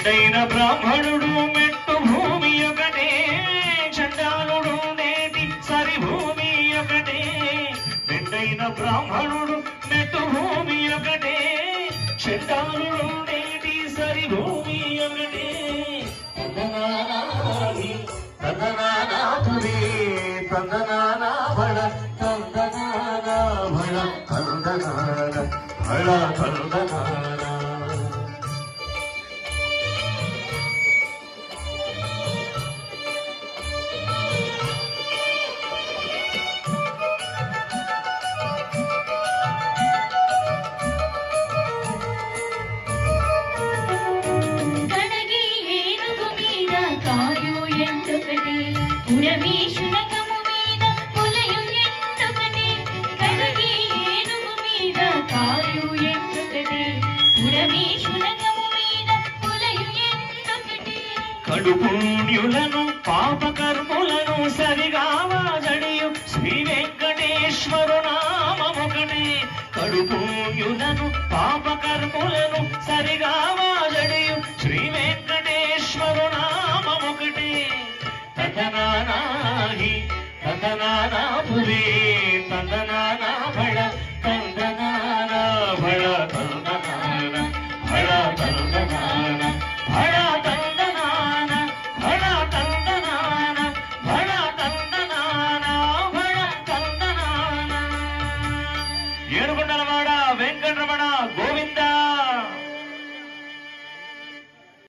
మెండైన బ్రాహ్మణుడు మెట్టు భూమి ఒకటే చండాలుడు నేటి సరి భూమి ఒకటే మెండైన బ్రాహ్మణుడు మెట్టు భూమి ఒకటే చండాలుడు నేటి సరి భూమి ఒకటే తందనానాథురే తందనానా భళ తందనానా భళ తందనాన భళ తందనానా కడుపుణ్యులను పాపకర్ములను సరిగావాజడియు శ్రీ వెంకటేశ్వరు నామముకటే కడుపుణ్యులను పాపకర్ములను సరిగావాజడియు శ్రీ వెంకటేశ్వరు నామముకటే తదనానాహి తదనానాపురే